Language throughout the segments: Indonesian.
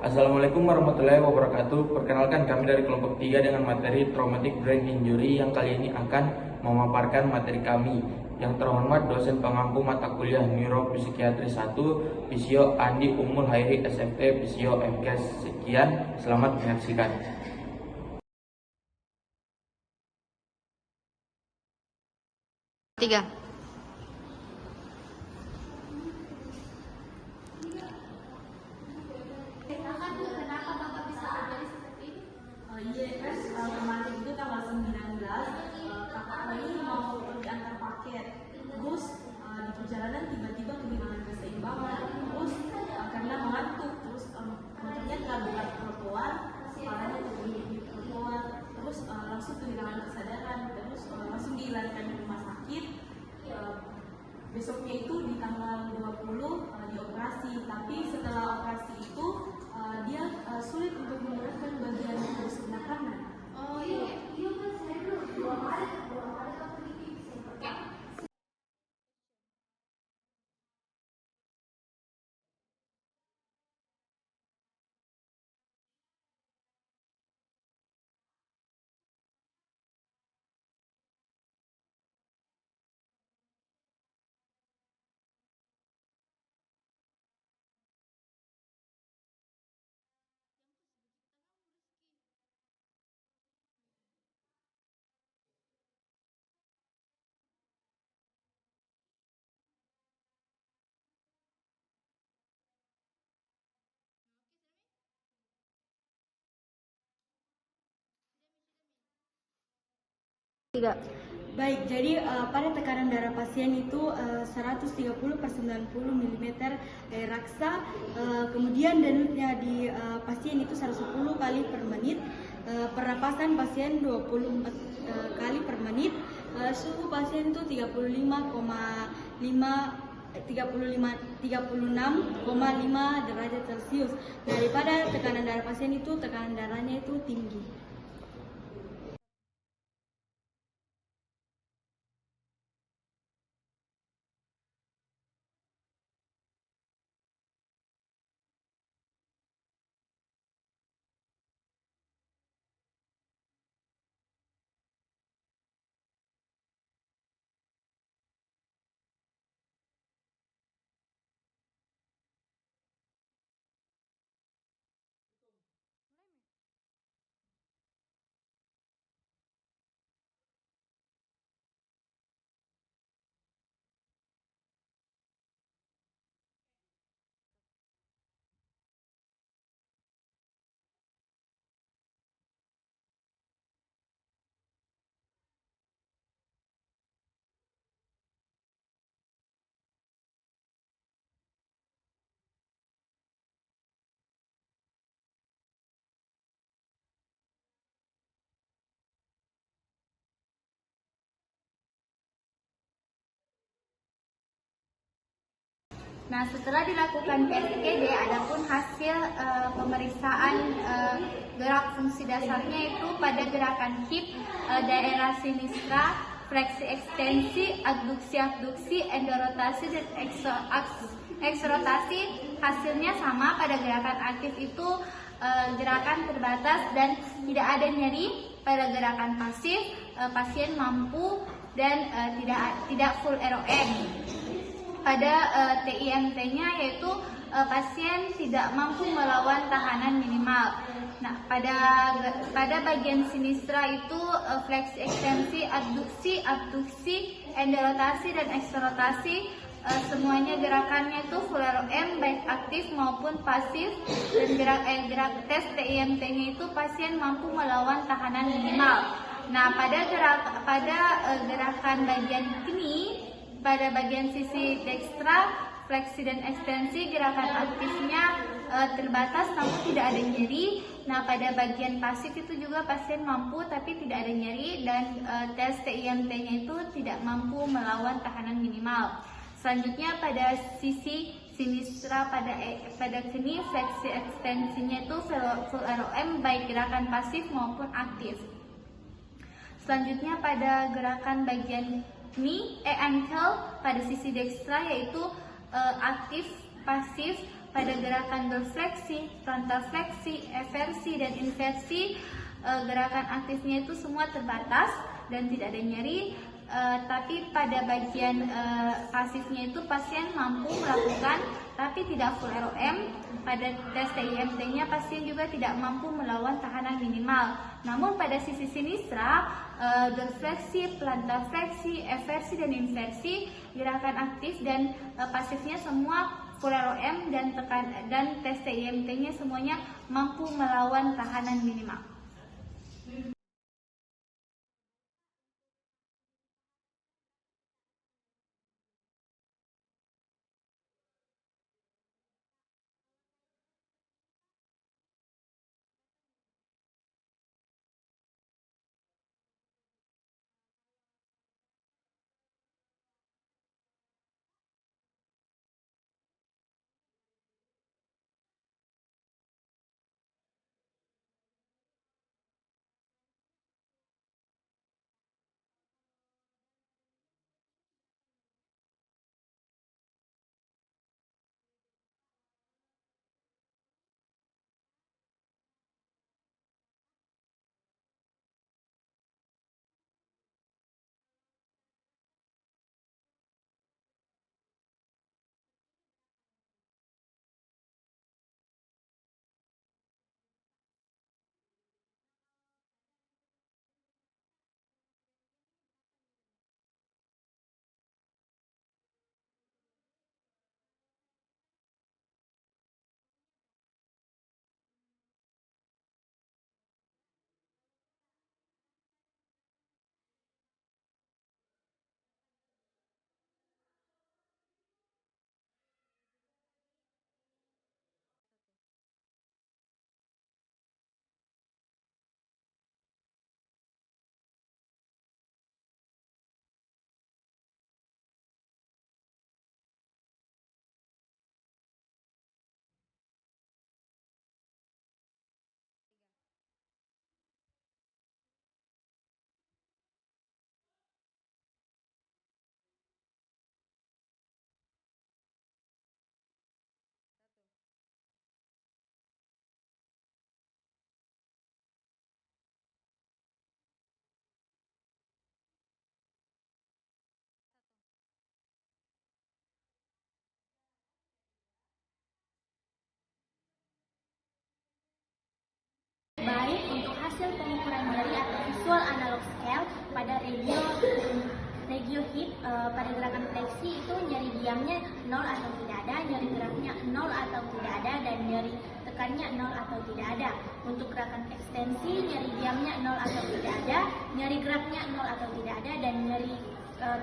Assalamualaikum warahmatullahi wabarakatuh. Perkenalkan kami dari kelompok 3 dengan materi Traumatic Brain Injury yang kali ini akan memaparkan materi kami. Yang terhormat dosen pengampu mata kuliah Neuropsikiatri 1, Fisio Andi Umul Hairi SMT Fisio MKes. Sekian, selamat menyaksikan. Tiga. Kemarin itu tanggal 19, kakak ini mau pergi antar paket. Terus di perjalanan tiba-tiba kehilangan keseimbangan. Terus karena mengantuk, terus motornya terlalu trotoar, kepalanya terguling di trotoar. Terus langsung kehilangan kesadaran. Terus langsung dilarikan ke rumah sakit. Besoknya itu di tanggal 20 dioperasi. Tapi setelah operasi itu dia sulit untuk menggerakkan bagian sebelah kanan. Oh iya, kan saya dua Maret aku pergi. Tiga. Baik, jadi pada tekanan darah pasien itu 130/90 mm air raksa, kemudian denyutnya di pasien itu 110 kali per menit, pernapasan pasien 24 kali per menit, suhu pasien itu 36,5 derajat Celcius. Daripada tekanan darah pasien itu, tekanan darahnya itu tinggi. Nah, setelah dilakukan PSGD, adapun hasil pemeriksaan gerak fungsi dasarnya itu pada gerakan hip, daerah sinistra, fleksi ekstensi, abduksi, endorotasi, dan eksorotasi. Hasilnya sama. Pada gerakan aktif itu gerakan terbatas dan tidak ada nyeri. Pada gerakan pasif, pasien mampu dan tidak full ROM. Pada TIMT-nya yaitu pasien tidak mampu melawan tahanan minimal. Nah, pada bagian sinistra itu fleksi ekstensi, abduksi, endorotasi, dan eksorotasi. Semuanya gerakannya itu full ROM, baik aktif maupun pasif. Dan gerak tes TIMT-nya itu pasien mampu melawan tahanan minimal. Nah, pada gerakan bagian kini, pada bagian sisi dekstra, fleksi dan ekstensi, gerakan aktifnya terbatas namun tidak ada nyeri. Nah, pada bagian pasif itu juga pasien mampu tapi tidak ada nyeri, dan tes TIMT-nya itu tidak mampu melawan tahanan minimal. Selanjutnya pada sisi sinistra, pada kini fleksi ekstensinya itu full ROM, baik gerakan pasif maupun aktif. Selanjutnya pada gerakan bagian ankle pada sisi dekstra yaitu aktif, pasif, pada gerakan dorsifleksi, plantar fleksi, eversi, dan inversi, gerakan aktifnya itu semua terbatas dan tidak ada nyeri. Tapi pada bagian pasifnya itu pasien mampu melakukan tapi tidak full ROM. Pada tes TIMT-nya pasien juga tidak mampu melawan tahanan minimal. Namun pada sisi sinistra, dorsifleksi, plantar fleksi, eversi, dan inversi, gerakan aktif dan pasifnya semua full ROM dan tes TIMT-nya semuanya mampu melawan tahanan minimal. Baik untuk hasil pengukuran nyeri atau visual analog scale pada regio hip pada gerakan fleksi itu nyeri diamnya 0 atau tidak ada, nyeri geraknya 0 atau tidak ada, dan nyeri tekannya 0 atau tidak ada. Untuk gerakan ekstensi nyeri diamnya 0 atau tidak ada, nyeri geraknya 0 atau tidak ada, dan nyeri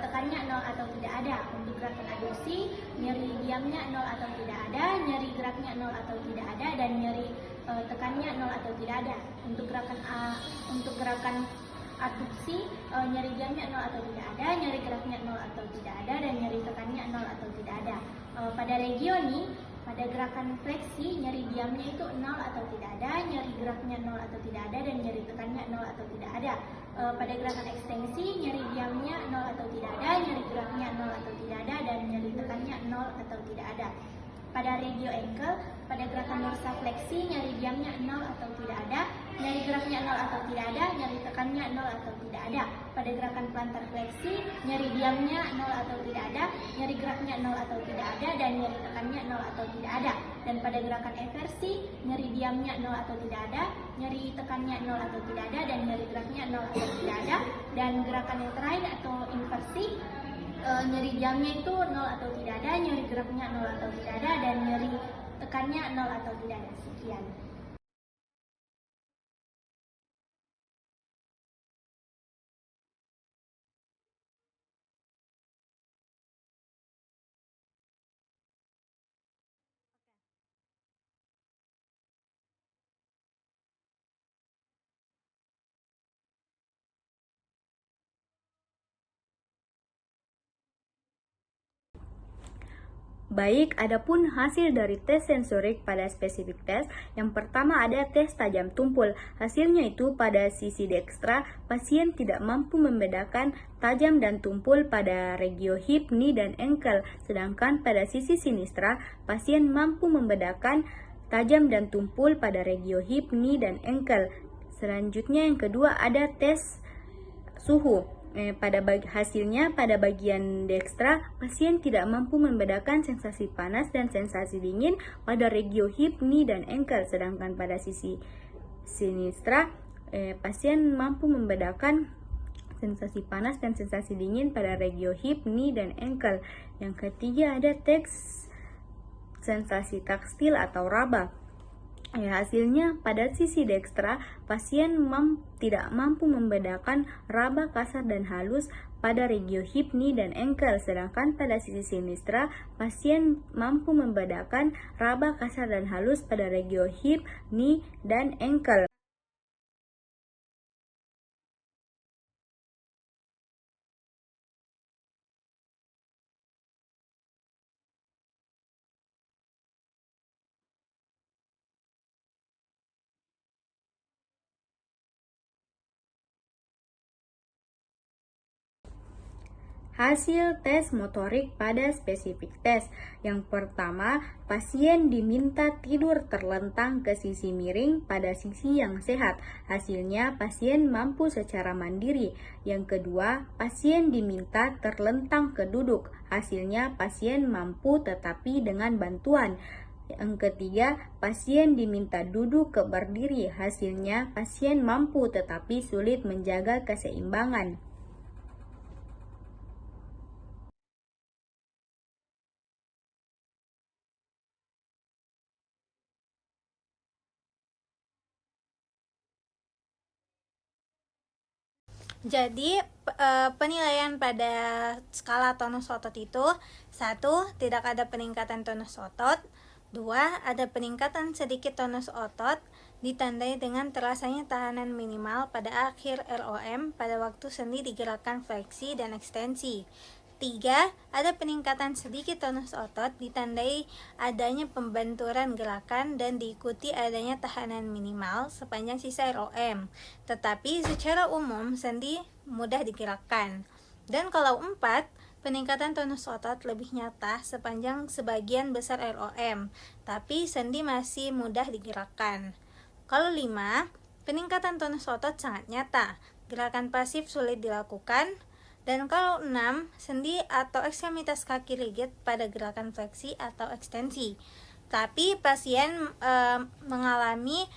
tekannya 0 atau tidak ada. Untuk gerakan aduksi nyeri diamnya 0 atau tidak ada, nyeri geraknya 0 atau tidak ada, dan nyeri tekannya 0 atau tidak ada. Untuk gerakan adduksi nyeri diamnya 0 atau tidak ada, nyeri geraknya 0 atau tidak ada, dan nyeri tekannya 0 atau tidak ada. Pada regioni pada gerakan fleksi nyeri diamnya itu 0 atau tidak ada, nyeri geraknya 0 atau tidak ada, dan nyeri tekannya 0 atau tidak ada. Pada gerakan ekstensi nyeri diamnya 0 atau tidak ada, nyeri geraknya 0 atau tidak ada, dan nyeri tekannya 0 atau tidak ada. Pada regio ankle pada gerakan dorsifleksi nyeri diamnya 0 atau tidak ada, nyeri geraknya 0 atau tidak ada, nyeri tekannya 0 atau tidak ada. Pada gerakan plantar fleksi nyeri diamnya 0 atau tidak ada, nyeri geraknya 0 atau tidak ada, dan nyeri tekannya 0 atau tidak ada. Dan pada gerakan eversi nyeri diamnya 0 atau tidak ada, nyeri tekannya 0 atau tidak ada, dan nyeri geraknya 0 atau tidak ada. Dan gerakan yang terakhir atau inversi nyeri diamnya itu 0 atau tidak ada, nyeri geraknya 0 atau tidak ada, dan nyeri tekannya 0 atau tidak ada. Sekian. Baik, adapun hasil dari tes sensorik pada spesifik tes, yang pertama ada tes tajam tumpul. Hasilnya itu pada sisi dekstra, pasien tidak mampu membedakan tajam dan tumpul pada regio hip, knee, dan ankle. Sedangkan pada sisi sinistra, pasien mampu membedakan tajam dan tumpul pada regio hip, knee, dan ankle. Selanjutnya yang kedua ada tes suhu. Hasilnya pada bagian dekstra, pasien tidak mampu membedakan sensasi panas dan sensasi dingin pada regio hip, knee, dan ankle. Sedangkan pada sisi sinistra, pasien mampu membedakan sensasi panas dan sensasi dingin pada regio hip, knee, dan ankle. Yang ketiga ada tes sensasi taktil atau raba. Hasilnya pada sisi dekstra, pasien tidak mampu membedakan raba kasar dan halus pada regio hip, knee, dan ankle. Sedangkan pada sisi sinistra, pasien mampu membedakan raba kasar dan halus pada regio hip, knee, dan ankle. Hasil tes motorik pada spesifik tes. Yang pertama, pasien diminta tidur terlentang ke sisi miring pada sisi yang sehat. Hasilnya, pasien mampu secara mandiri. Yang kedua, pasien diminta terlentang ke duduk. Hasilnya, pasien mampu tetapi dengan bantuan. Yang ketiga, pasien diminta duduk ke berdiri. Hasilnya, pasien mampu tetapi sulit menjaga keseimbangan. Jadi penilaian pada skala tonus otot itu: 1. Tidak ada peningkatan tonus otot. 2. Ada peningkatan sedikit tonus otot ditandai dengan terasanya tahanan minimal pada akhir ROM pada waktu sendi digerakkan fleksi dan ekstensi. 3. Ada peningkatan sedikit tonus otot ditandai adanya pembenturan gerakan dan diikuti adanya tahanan minimal sepanjang sisa ROM. Tetapi secara umum sendi mudah digerakkan. Dan kalau 4, peningkatan tonus otot lebih nyata sepanjang sebagian besar ROM, tapi sendi masih mudah digerakkan. Kalau 5, peningkatan tonus otot sangat nyata, gerakan pasif sulit dilakukan. Dan kalau 6, sendi atau ekstremitas kaki rigid pada gerakan fleksi atau ekstensi. Tapi pasien mengalami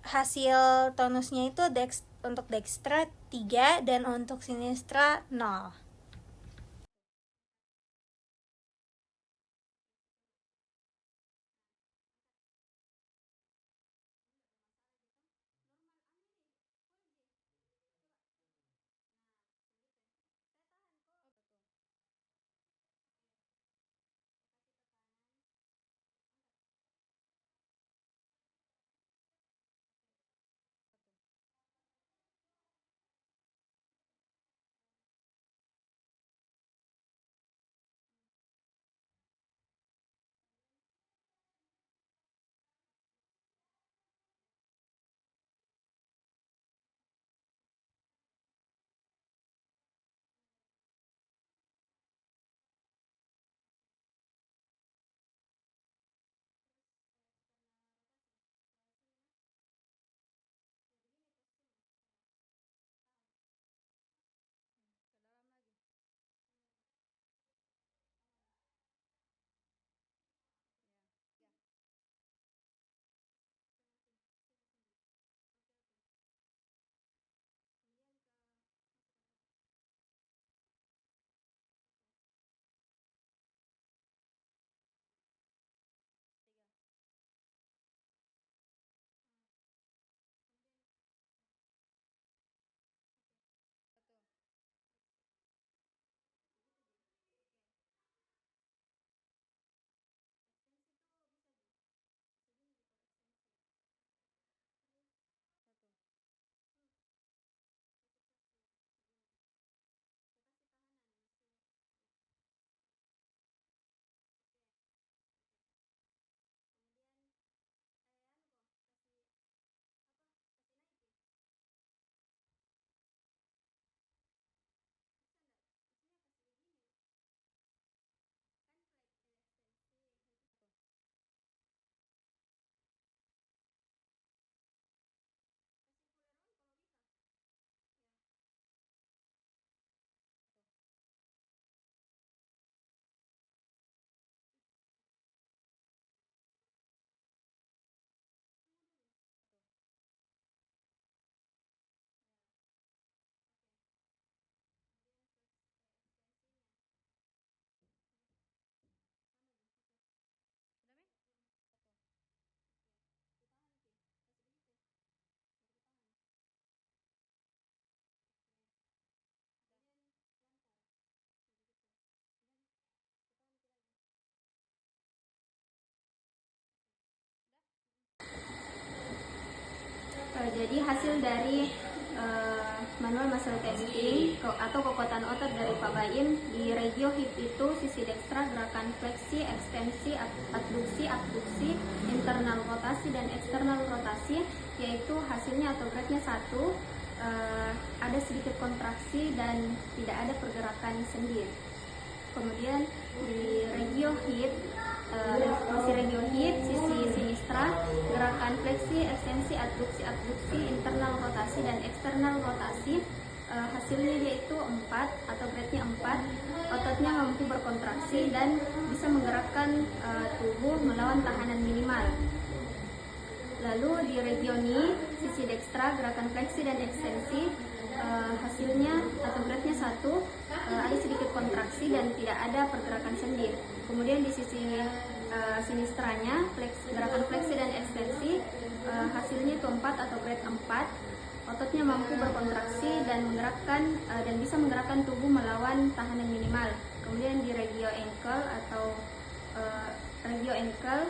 hasil tonusnya itu untuk dekstra 3 dan untuk sinistra 0. Jadi hasil dari manual muscle testing atau kekuatan otot dari Pak Baim di regio hip itu sisi dekstra gerakan fleksi, ekstensi, adduksi, abduksi, internal rotasi dan eksternal rotasi, yaitu hasilnya atau grade-nya 1, ada sedikit kontraksi dan tidak ada pergerakan sendi. Kemudian di regio hip sisi sinistra gerakan fleksi, ekstensi, adduksi, internal rotasi dan eksternal rotasi, hasilnya yaitu 4 atau grade-nya 4. Ototnya mampu berkontraksi dan bisa menggerakkan tubuh melawan tahanan minimal. Lalu di regioni sisi dekstra gerakan fleksi dan ekstensi, hasilnya atau grade-nya 1, ada sedikit kontraksi dan tidak ada pergerakan sendi. Kemudian di sisi sinistranya gerakan fleksi dan ekstensi, hasilnya itu 4 atau grade 4. Ototnya mampu berkontraksi dan menggerakkan dan bisa menggerakkan tubuh melawan tahanan minimal. Kemudian di regio ankle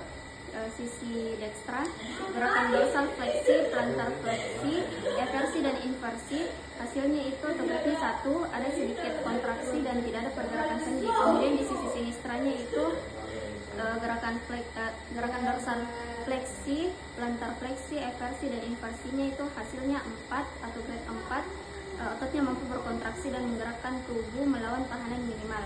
sisi dekstra gerakan dorsal fleksi, plantar fleksi, eversi dan inversi, hasilnya itu atau grade-nya 1, ada sedikit kontraksi dan tidak ada pergerakan sendi. Kemudian di sisi sinistranya itu gerakan dorsal fleksi, plantar fleksi, eversi dan inversinya itu hasilnya 4 atau grade 4. Ototnya mampu berkontraksi dan menggerakkan tubuh melawan tahanan minimal.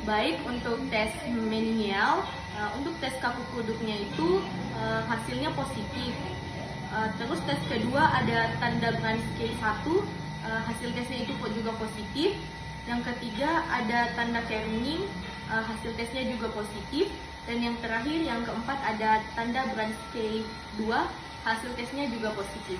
Baik, untuk tes meningeal, untuk tes kaku kuduknya itu hasilnya positif. Terus tes kedua ada tanda Brand Scale 1, hasil tesnya itu juga positif. Yang ketiga ada tanda Kerning, hasil tesnya juga positif. Dan yang terakhir, yang keempat ada tanda Brand Scale 2, hasil tesnya juga positif.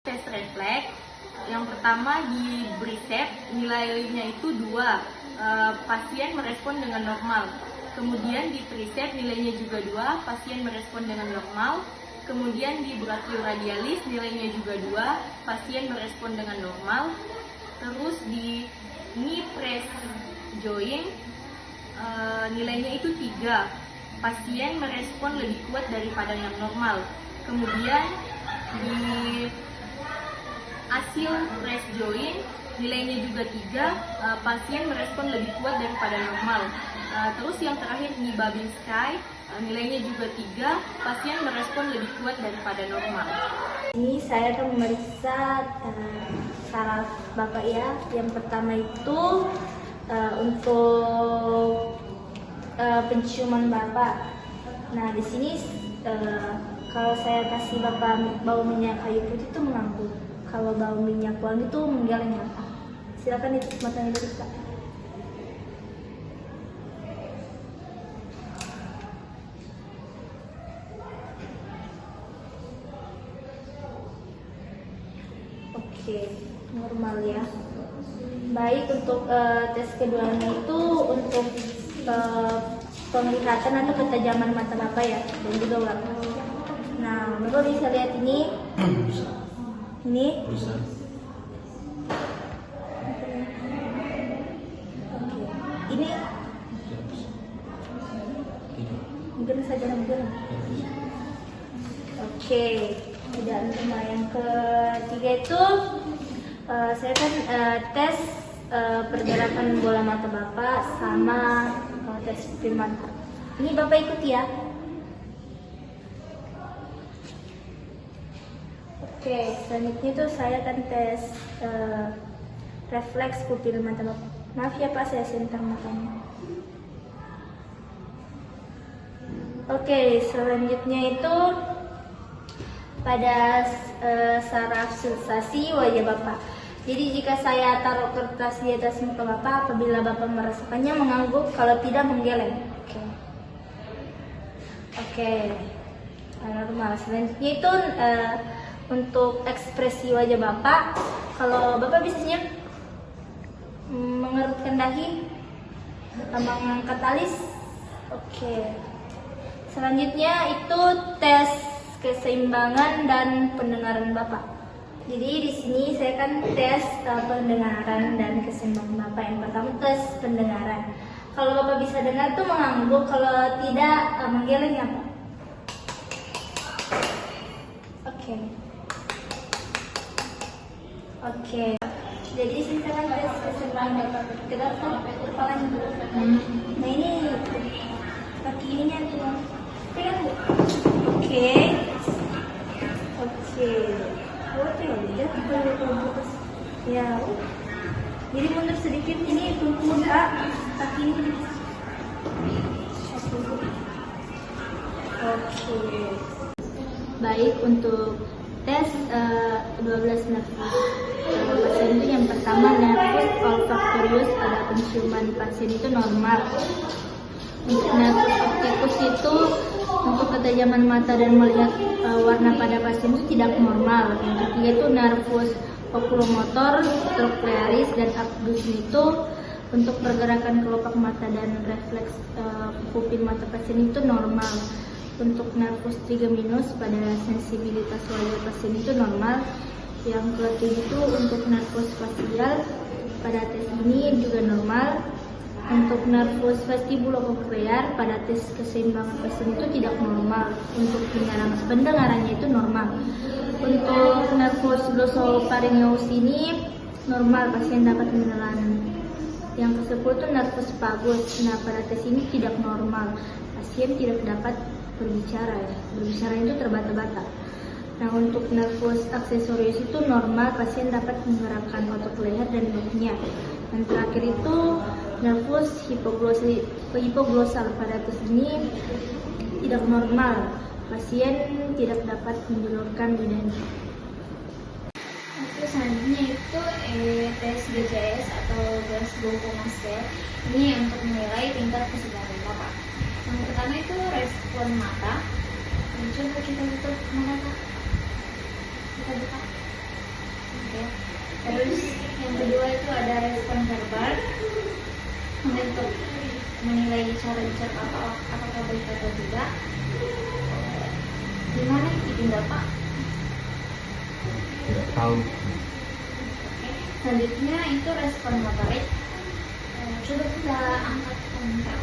Tes refleks, yang pertama di Bricep nilainya itu 2, pasien merespon dengan normal. Kemudian di Tricep nilainya juga 2, pasien merespon dengan normal. Kemudian di brachioradialis nilainya juga 2, pasien merespon dengan normal. Terus di knee press joint nilainya itu 3, pasien merespon lebih kuat daripada yang normal. Kemudian di hasil press joint nilainya juga 3, pasien merespon lebih kuat daripada normal. Terus yang terakhir di Babinski nilainya juga 3, pasien merespon lebih kuat daripada normal. Ini saya akan memeriksa saraf Bapak ya. Yang pertama itu untuk penciuman Bapak. Nah, di sini kalau saya kasih Bapak bau minyak kayu putih itu mengangguk. Kalau bau minyak wangi itu menggeleng apa? Silakan itu matanya diperiksa. Oke, normal ya. Baik, untuk tes keduanya itu untuk penglihatan atau ketajaman mata Bapak ya, dan juga warna. Nah, Bapak bisa lihat ini. Ini. Oke. Ini. Mungkin saja mungkin. Oke. Tidak lupa yang ketiga itu saya kan tes pergerakan bola mata Bapak sama tes pupil mata. Ini Bapak ikuti ya. Oke, selanjutnya itu saya akan tes refleks pupil mata Bapak. Maaf ya Pak, saya sentar matanya. Oke, selanjutnya itu pada saraf sensasi wajah Bapak. Jadi jika saya taruh kertas di atas muka Bapak, apabila Bapak merasakannya mengangguk, kalau tidak menggeleng. Oke, normal. Selanjutnya itu untuk ekspresi wajah Bapak, kalau Bapak bisa senyum, mengerutkan dahi, mengangkat alis. Oke. Selanjutnya itu tes keseimbangan dan pendengaran Bapak. Jadi di sini saya akan tes pendengaran dan keseimbangan Bapak. Yang pertama tes pendengaran. Kalau Bapak bisa dengar tuh mengangguk, kalau tidak menggeleng ya Pak. Oke. Jadi sekarang tes keseimbangan Bapak. Tegakkan kepalanya dulu. Nah ini kaki ininya tuh. Pegang Bu. Oke. Ya. Jadi mundur sedikit, ini tumpul Pak. Kaki ini. Oke. Baik, untuk tes 12 nervus pasien itu yang pertama nervus olfaktorius pada penciuman pasien itu normal. Untuk nervus optikus itu untuk ketajaman mata dan melihat warna pada pasien itu tidak normal. Yang ketiga itu nervus oculomotor, troclearis dan abduction itu untuk pergerakan kelopak mata dan refleks pupil mata pasien itu normal. Untuk nervus trigeminus pada sensibilitas wajah pasien itu normal. Yang ketiga itu untuk nervus facial pada tes ini juga normal. Untuk nervus vestibulococlear pada tes keseimbangan pasien itu tidak normal. Untuk pendengarannya itu normal. Untuk nervus glossopharyngeus ini normal, pasien dapat menelan. Yang ke-10 itu nervus vagus. Nah, pada tes ini tidak normal. Pasien tidak dapat berbicara ya. Berbicara itu terbata-bata. Nah, untuk nervus aksesorius itu normal, pasien dapat menggerakkan otot leher dan bahunya. Dan terakhir itu nervus hipoglosal pada tes ini tidak normal, pasien tidak dapat menjulurkan lidahnya. Oke, selanjutnya itu tes GCS atau Glasgow Coma Scale. Ini untuk menilai tingkat kesedaran Bapak. Yang pertama itu respon mata. Coba kita buka mata Pak. Kita buka. Oke. Terus yang kedua itu ada respon verbal. Untuk menilai cara bicara apakah baik atau tidak. Gimana tinggi Bapak? Tidak tahu. Selanjutnya itu respon motorik. Coba kita angkat komentar.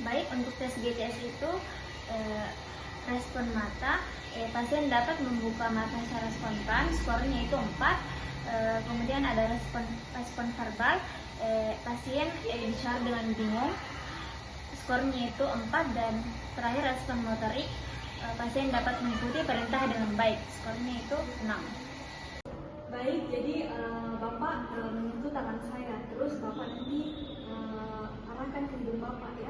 Baik, untuk tes GTS itu respon mata, pasien dapat membuka mata secara spontan, skornya itu 4. Kemudian ada respon verbal, pasien bicara dengan bingung, skornya itu 4. Dan terakhir respon motorik, pasien dapat mengikuti perintah dengan baik, skornya itu 6. Baik, jadi Bapak menyentuh tangan saya, terus Bapak nanti arahkan ke hidung Bapak ya.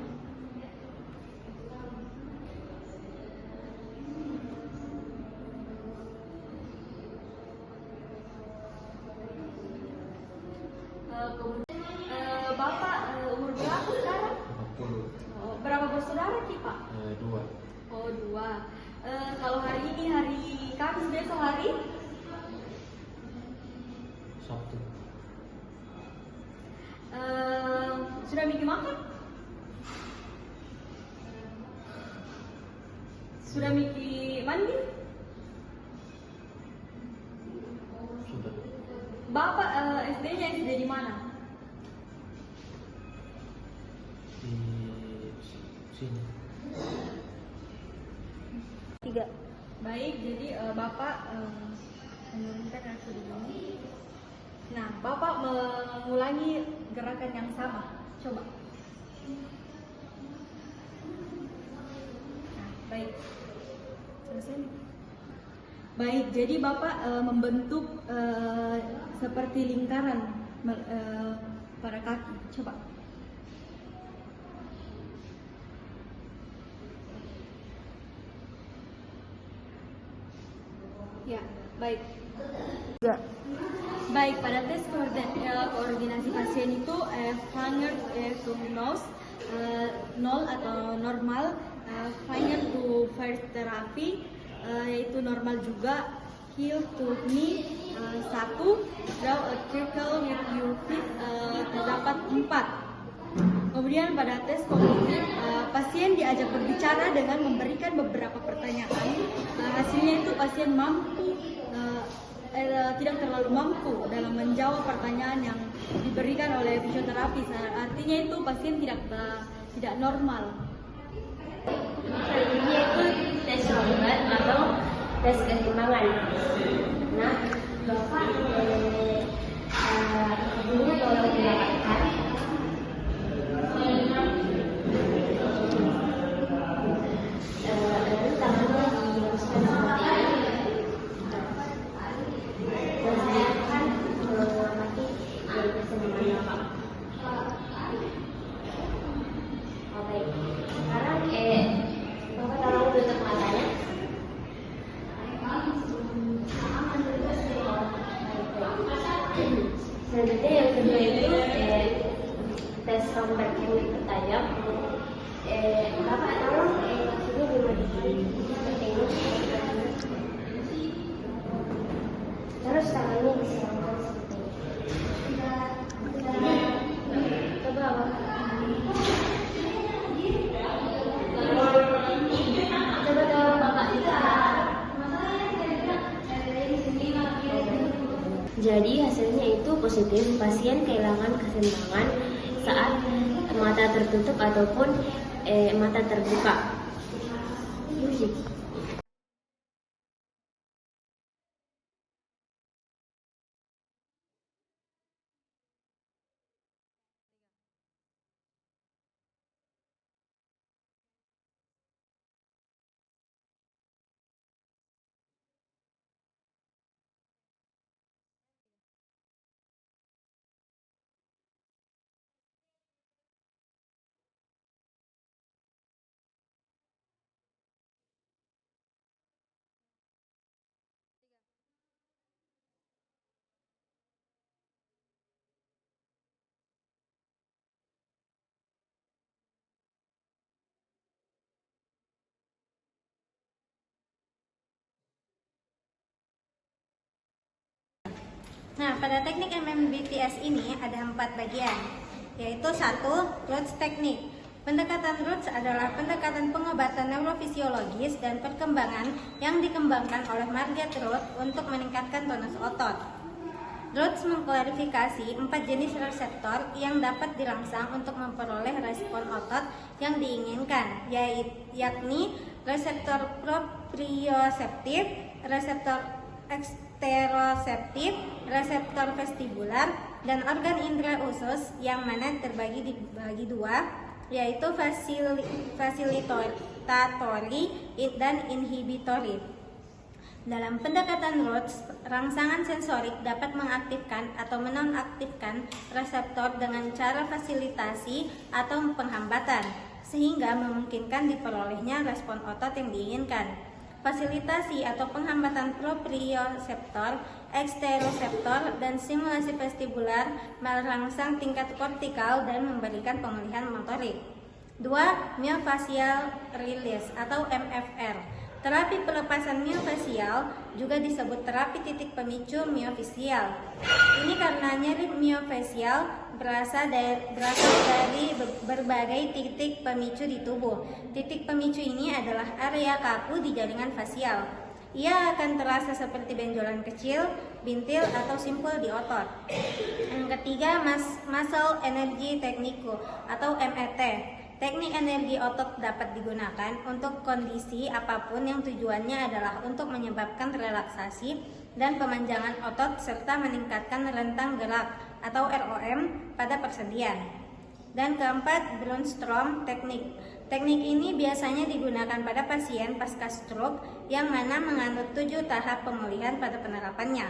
Kemudian Bapak umur berapa sekarang? 40. Berapa bersaudara Ki Pak? 2. Oh 2. Kalau hari ini hari Kamis, besok hari Sabtu. Sudah bikin makan? Sudah bikin mandi? Sudah. Bapak SD-nya SD di mana? Di sini. 3. Baik, jadi Bapak menurunkan nafsu dulu. Nah, Bapak mengulangi gerakan yang sama. Coba. Baik. Selesai nih. Baik, jadi Bapak membentuk seperti lingkaran pada kaki. Coba. Ya, baik. Ya. Baik, pada tes koordinasi pasien itu finger to nose 0 atau normal, finger to first therapy yaitu normal juga, heel to knee 1, draw a circle with your feet terdapat 4. Kemudian pada tes kognitif, pasien diajak berbicara dengan memberikan beberapa pertanyaan. Hasilnya itu pasien mampu tidak terlalu mampu dalam menjawab pertanyaan yang diberikan oleh fisioterapi. Artinya itu pasien tidak normal. Selanjutnya itu tes Robert atau tes keseimbangan. Nah, Bapak dulu kalau dilakukan tangannya diluruskan seperti ini. Dan saya akan mengamati dari keseimbangan Bapak. Oke, sekarang Bapak tolong tutup matanya. Selanjutnya yang kedua itu tes Romberg yang dipertajam. Bapak tolong kakinya dimodifikasi seperti ini. Terus tangannya diserangkan seperti ini. Coba Bapak. Coba tolong Bapak juga. Jadi hasilnya itu positif, pasien kehilangan keseimbangan saat mata tertutup ataupun mata terbuka. Musik. Nah, pada teknik MMBTS ini ada 4 bagian, yaitu 1. Roots teknik. Pendekatan Roots adalah pendekatan pengobatan neurofisiologis dan perkembangan yang dikembangkan oleh Margaret Root untuk meningkatkan tonus otot. Roots mengklarifikasi 4 jenis reseptor yang dapat dirangsang untuk memperoleh respon otot yang diinginkan, yakni reseptor proprioseptif, reseptor eksteroseptif, reseptor vestibular, dan organ indera usus yang mana terbagi dibagi 2, yaitu fasilitatori dan inhibitori. Dalam pendekatan Roots, rangsangan sensorik dapat mengaktifkan atau menonaktifkan reseptor dengan cara fasilitasi atau penghambatan, sehingga memungkinkan diperolehnya respon otot yang diinginkan. Fasilitasi atau penghambatan proprioseptor, eksteroseptor, dan stimulasi vestibular merangsang tingkat kortikal dan memberikan pemulihan motorik. 2. Myofascial release atau MFR. Terapi pelepasan myofascial juga disebut terapi titik pemicu myofascial. Ini karena nyeri myofascial berasal dari berbagai titik pemicu di tubuh. Titik pemicu ini adalah area kaku di jaringan fasial. Ia akan terasa seperti benjolan kecil, bintil, atau simpul di otot. Yang ketiga, muscle energy technique atau MET. Teknik energi otot dapat digunakan untuk kondisi apapun yang tujuannya adalah untuk menyebabkan relaksasi dan pemanjangan otot serta meningkatkan rentang gerak atau ROM pada persendian. Dan keempat, Brunstrom teknik. Teknik ini biasanya digunakan pada pasien pasca stroke yang mana menganut 7 tahap pemulihan pada penerapannya.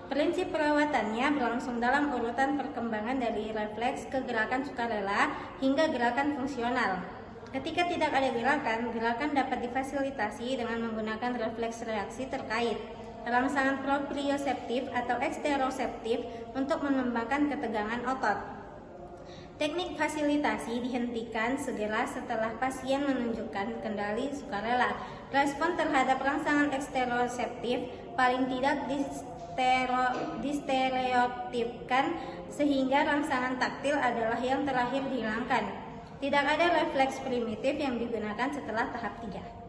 Prinsip perawatannya berlangsung dalam urutan perkembangan dari refleks ke gerakan sukarela hingga gerakan fungsional. Ketika tidak ada gerakan, gerakan dapat difasilitasi dengan menggunakan refleks reaksi terkait, rangsangan proprioseptif atau eksteroseptif untuk mengembangkan ketegangan otot. Teknik fasilitasi dihentikan segera setelah pasien menunjukkan kendali sukarela. Respon terhadap rangsangan eksteroseptif paling tidak distereotipkan sehingga rangsangan taktil adalah yang terakhir dihilangkan. Tidak ada refleks primitif yang digunakan setelah tahap 3.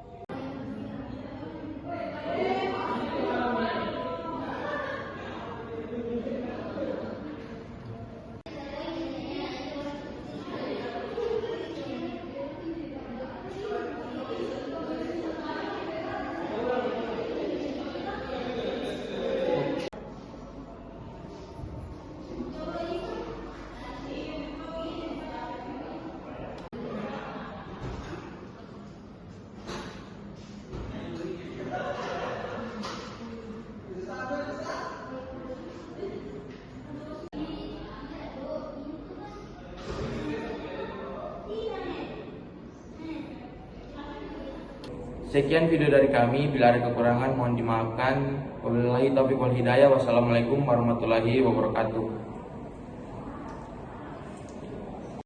Sekian video dari kami, bila ada kekurangan mohon dimaafkan. Wabillahi taufiq wal hidayah. Wassalamualaikum warahmatullahi wabarakatuh.